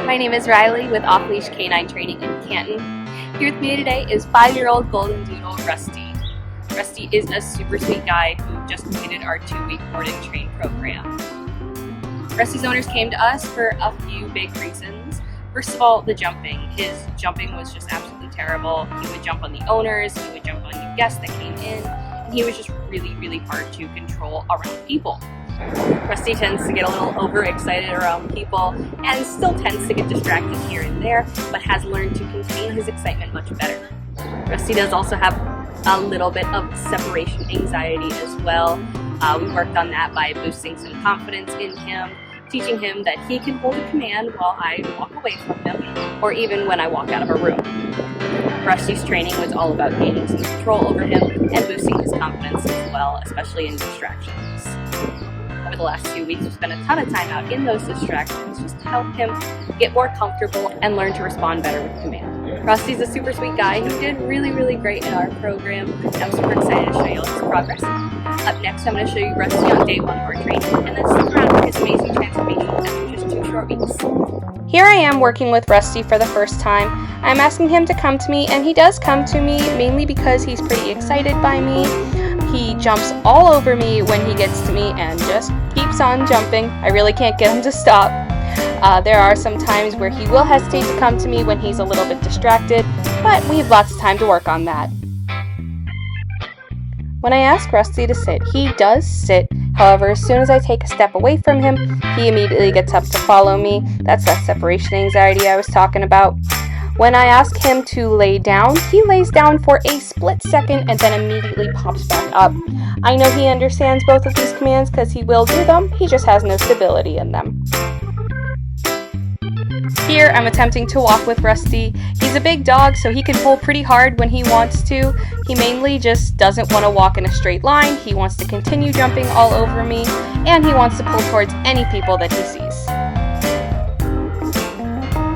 My name is Riley with Off Leash K9 Training in Canton. Here with me today is 5-year-old golden doodle Rusty. Rusty is a super sweet guy who just completed our 2-week board and train program. Rusty's owners came to us for a few big reasons. First of all, the jumping. His jumping was just absolutely terrible. He would jump on the owners, he would jump on new guests that came in, and he was just really hard to control around people. Rusty tends to get a little overexcited around people and still tends to get distracted here and there, but has learned to contain his excitement much better. Rusty does also have a little bit of separation anxiety as well. We worked on that by boosting some confidence in him, teaching him that he can hold a command while I walk away from him, or even when I walk out of a room. Rusty's training was all about gaining some control over him and boosting his confidence as well, especially in distractions. Over the last 2 weeks, we've spent a ton of time out in those distractions just to help him get more comfortable and learn to respond better with command. Rusty's a super sweet guy who did really great in our program, and I'm super excited to show you all his progress. Up next, I'm going to show you Rusty on day 1 of our training, and then stick around for his amazing transformation after just 2 short weeks. Here I am working with Rusty for the first time. I'm asking him to come to me, and he does come to me, mainly because he's pretty excited by me. He jumps all over me when he gets to me and just keeps on jumping. I really can't get him to stop. There are some times where he will hesitate to come to me when he's a little bit distracted, but we have lots of time to work on that. When I ask Rusty to sit, he does sit. However, as soon as I take a step away from him, he immediately gets up to follow me. That's that separation anxiety I was talking about. When I ask him to lay down, he lays down for a split second and then immediately pops back up. I know he understands both of these commands because he will do them, he just has no stability in them. Here I'm attempting to walk with Rusty. He's a big dog, so he can pull pretty hard when he wants to. He mainly just doesn't want to walk in a straight line. He wants to continue jumping all over me, and he wants to pull towards any people that he sees.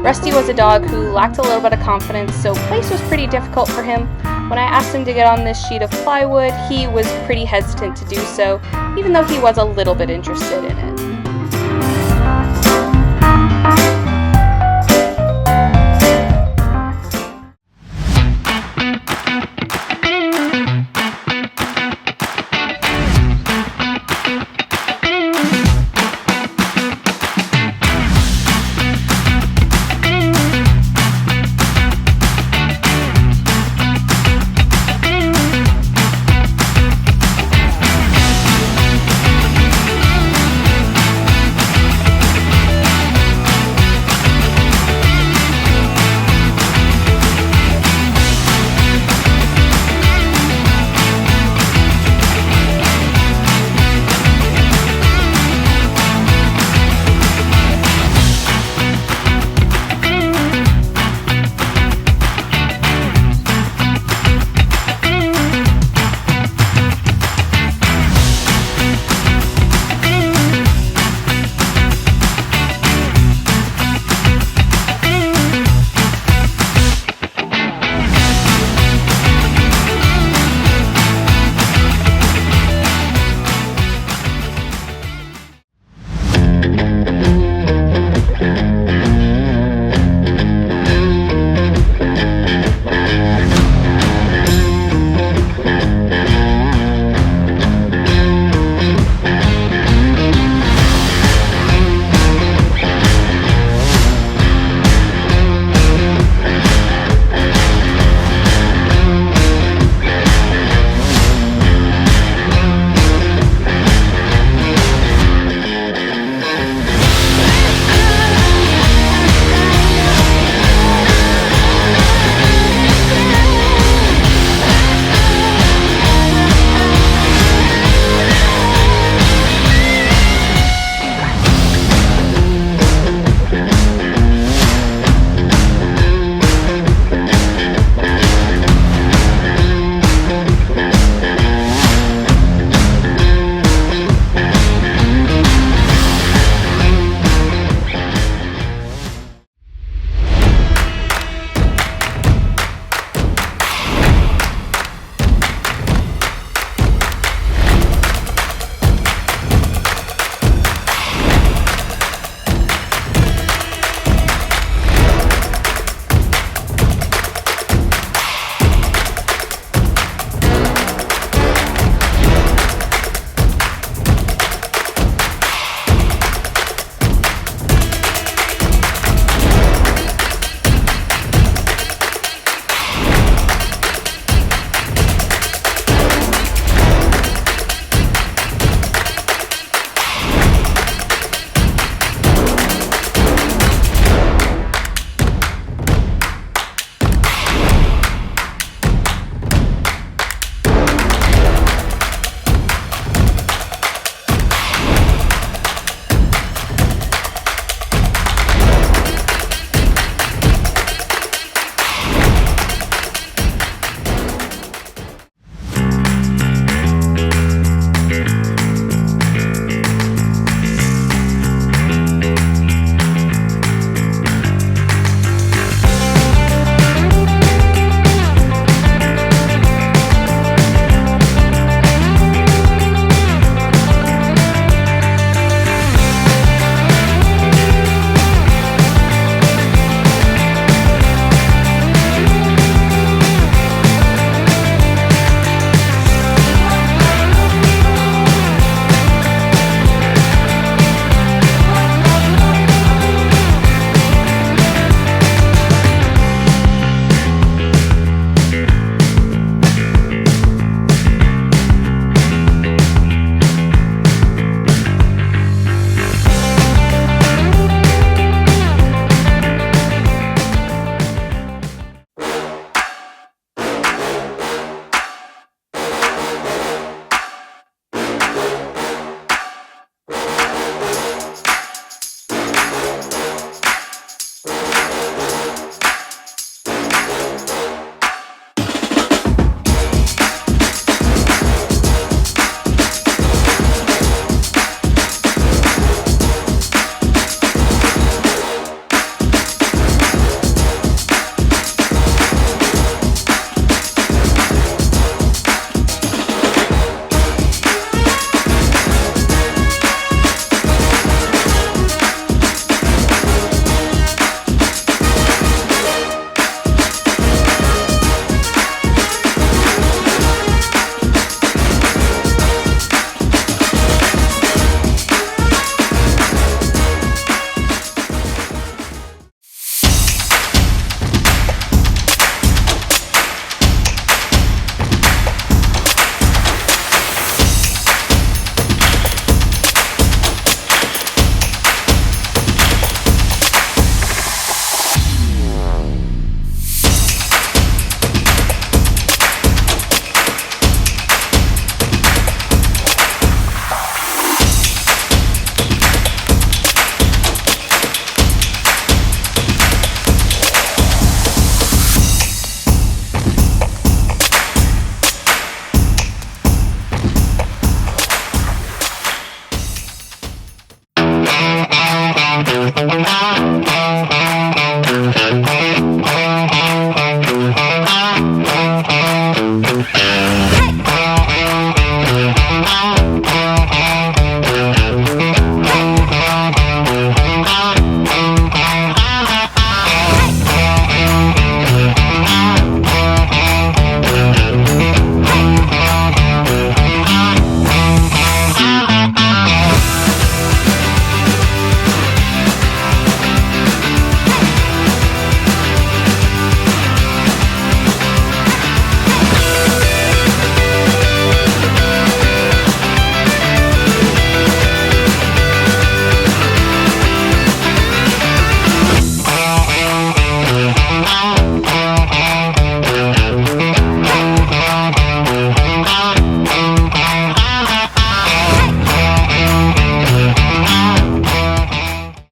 Rusty was a dog who lacked a little bit of confidence, so place was pretty difficult for him. When I asked him to get on this sheet of plywood, he was pretty hesitant to do so, even though he was a little bit interested in it.